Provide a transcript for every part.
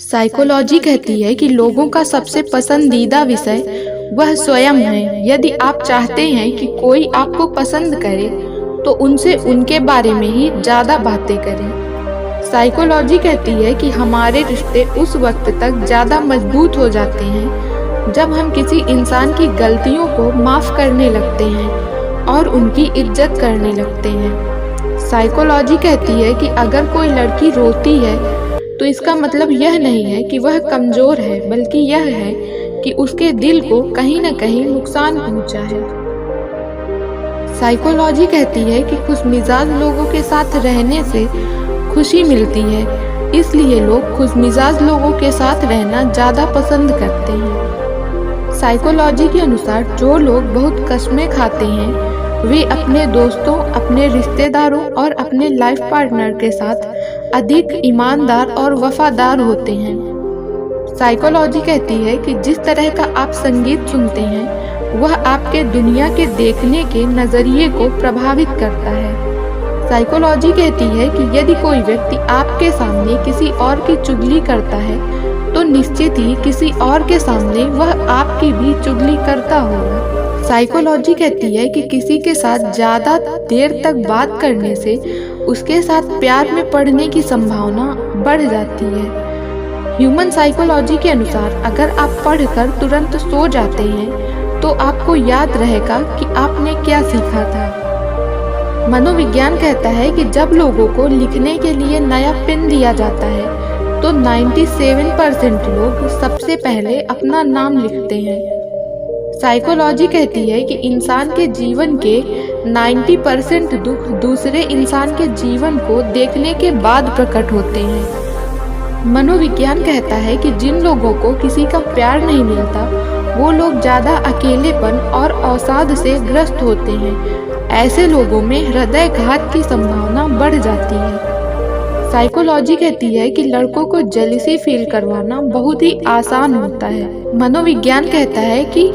Psychology कहती है कि लोगों का सबसे पसंदीदा विषय वह स्वयं है। यदि आप चाहते हैं कि कोई आपको पसंद करे तो उनसे उनके बारे में ही ज़्यादा बातें करें। साइकोलॉजी कहती है कि हमारे रिश्ते उस वक्त तक ज़्यादा मजबूत हो जाते हैं जब हम किसी इंसान की गलतियों को माफ़ करने लगते हैं और उनकी इज्जत करने लगते हैं। साइकोलॉजी कहती है कि अगर कोई लड़की रोती है तो इसका मतलब यह नहीं है कि वह कमज़ोर है, बल्कि यह है कि उसके दिल को कहीं न कहीं नुकसान पहुंचा है। साइकोलॉजी कहती है कि खुशमिजाज लोगों के साथ रहने से खुशी मिलती है, इसलिए लोग खुशमिजाज लोगों के साथ रहना ज़्यादा पसंद करते हैं। साइकोलॉजी के अनुसार जो लोग बहुत कस्में खाते हैं वे अपने दोस्तों, अपने रिश्तेदारों और अपने लाइफ पार्टनर के साथ अधिक ईमानदार और वफादार होते हैं। साइकोलॉजी कहती है कि जिस तरह का आप संगीत सुनते हैं वह आपके दुनिया के देखने के नज़रिए को प्रभावित करता है। साइकोलॉजी कहती है कि यदि कोई व्यक्ति आपके सामने किसी और की चुगली करता है तो निश्चित ही किसी और के सामने वह आपकी भी चुगली करता होगा। साइकोलॉजी कहती है कि किसी के साथ ज़्यादा देर तक बात करने से उसके साथ प्यार में पड़ने की संभावना बढ़ जाती है। ह्यूमन साइकोलॉजी के अनुसार अगर आप पढ़कर तुरंत सो जाते हैं तो आपको याद रहेगा कि आपने क्या सीखा था। मनोविज्ञान कहता है कि जब लोगों को लिखने के लिए नया पेन दिया जाता है तो 97% लोग सबसे पहले अपना नाम लिखते हैं। साइकोलॉजी कहती है कि इंसान के जीवन के 90% दुख दूसरे इंसान के जीवन को देखने के बाद प्रकट होते हैं। मनोविज्ञान कहता है कि जिन लोगों को किसी का प्यार नहीं मिलता वो लोग ज़्यादा अकेलेपन और अवसाद से ग्रस्त होते हैं। ऐसे लोगों में हृदयघात की संभावना बढ़ जाती है। साइकोलॉजी कहती है कि लड़कों को जेलसी फील करवाना बहुत ही आसान होता है। मनोविज्ञान कहता है कि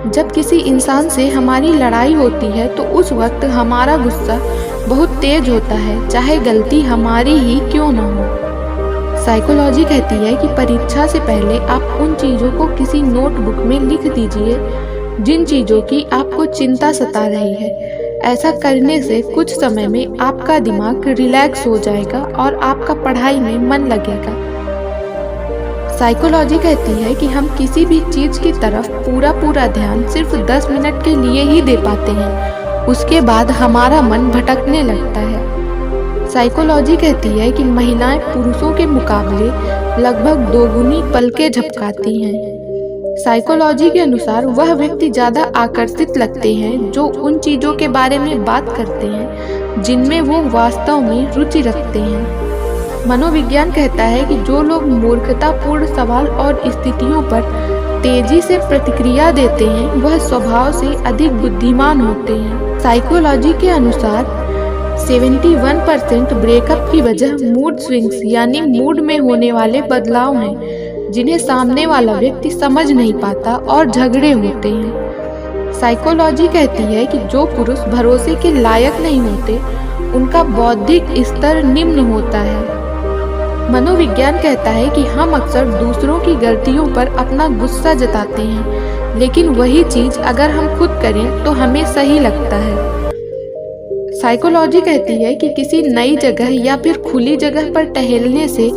जब किसी इंसान से हमारी लड़ाई होती है तो उस वक्त हमारा गुस्सा बहुत तेज होता है, चाहे गलती हमारी ही क्यों ना हो। साइकोलॉजी कहती है कि परीक्षा से पहले आप उन चीज़ों को किसी नोटबुक में लिख दीजिए जिन चीज़ों की आपको चिंता सता रही है। ऐसा करने से कुछ समय में आपका दिमाग रिलैक्स हो जाएगा और आपका पढ़ाई में मन लगेगा। साइकोलॉजी कहती है कि हम किसी भी चीज़ की तरफ पूरा ध्यान सिर्फ 10 मिनट के लिए ही दे पाते हैं, उसके बाद हमारा मन भटकने लगता है। साइकोलॉजी कहती है कि महिलाएं पुरुषों के मुकाबले लगभग 2 गुनी पलकें झपकाती हैं। साइकोलॉजी के अनुसार वह व्यक्ति ज़्यादा आकर्षित लगते हैं जो उन चीज़ों के बारे में बात करते हैं जिनमें वो वास्तव में रुचि रखते हैं। मनोविज्ञान कहता है कि जो लोग मूर्खतापूर्ण सवाल और स्थितियों पर तेजी से प्रतिक्रिया देते हैं वह स्वभाव से अधिक बुद्धिमान होते हैं। साइकोलॉजी के अनुसार 71% ब्रेकअप की वजह मूड स्विंग्स यानी मूड में होने वाले बदलाव हैं जिन्हें सामने वाला व्यक्ति समझ नहीं पाता और झगड़े होते हैं। साइकोलॉजी कहती है कि जो पुरुष भरोसे के लायक नहीं होते उनका बौद्धिक स्तर निम्न होता है। मनोविज्ञान कहता है कि हम अक्सर दूसरों की गलतियों पर अपना गुस्सा जताते हैं, लेकिन वही चीज़ अगर हम खुद करें तो हमें सही लगता है। साइकोलॉजी कहती है कि किसी नई जगह या फिर खुली जगह पर टहलने से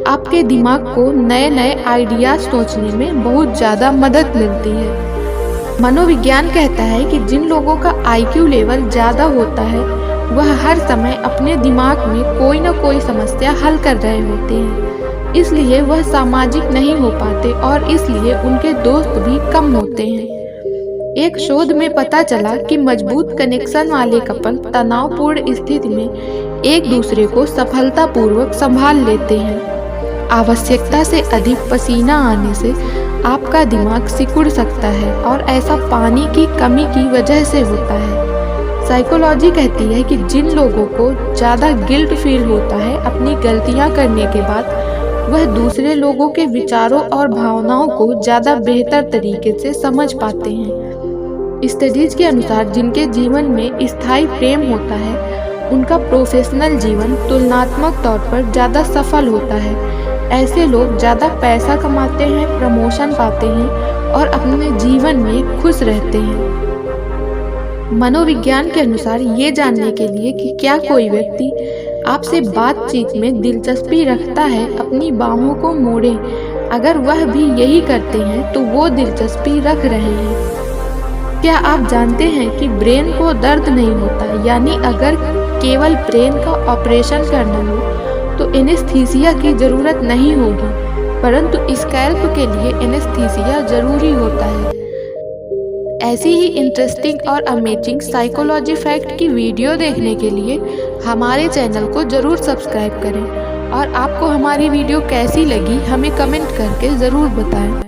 आपके दिमाग को नए आइडियाज सोचने में बहुत ज़्यादा मदद मिलती है। मनोविज्ञान कहता है कि जिन लोगों का IQ लेवल ज़्यादा होता है वह हर समय अपने दिमाग में कोई न कोई समस्या हल कर रहे होते हैं, इसलिए वह सामाजिक नहीं हो पाते और इसलिए उनके दोस्त भी कम होते हैं। एक शोध में पता चला कि मजबूत कनेक्शन वाले कपल तनावपूर्ण स्थिति में एक दूसरे को सफलतापूर्वक संभाल लेते हैं। आवश्यकता से अधिक पसीना आने से आपका दिमाग सिकुड़ सकता है और ऐसा पानी की कमी की वजह से होता है। साइकोलॉजी कहती है कि जिन लोगों को ज़्यादा गिल्ट फील होता है अपनी गलतियां करने के बाद वह दूसरे लोगों के विचारों और भावनाओं को ज़्यादा बेहतर तरीके से समझ पाते हैं। स्टडीज के अनुसार जिनके जीवन में स्थायी प्रेम होता है उनका प्रोफेशनल जीवन तुलनात्मक तौर पर ज़्यादा सफल होता है, ऐसे लोग ज़्यादा पैसा कमाते हैं, प्रमोशन पाते हैं और अपने जीवन में खुश रहते हैं। मनोविज्ञान के अनुसार ये जानने के लिए कि क्या कोई व्यक्ति आपसे बातचीत में दिलचस्पी रखता है, अपनी बाहों को मोड़ें। अगर वह भी यही करते हैं तो वो दिलचस्पी रख रहे हैं। क्या आप जानते हैं कि ब्रेन को दर्द नहीं होता, यानी अगर केवल ब्रेन का ऑपरेशन करना हो तो एनेस्थीसिया की ज़रूरत नहीं होगी, परंतु स्कैल्प के लिए एनेस्थीसिया ज़रूरी होता है। ऐसी ही इंटरेस्टिंग और अमेजिंग साइकोलॉजी फैक्ट की वीडियो देखने के लिए हमारे चैनल को ज़रूर सब्सक्राइब करें और आपको हमारी वीडियो कैसी लगी हमें कमेंट करके ज़रूर बताएं।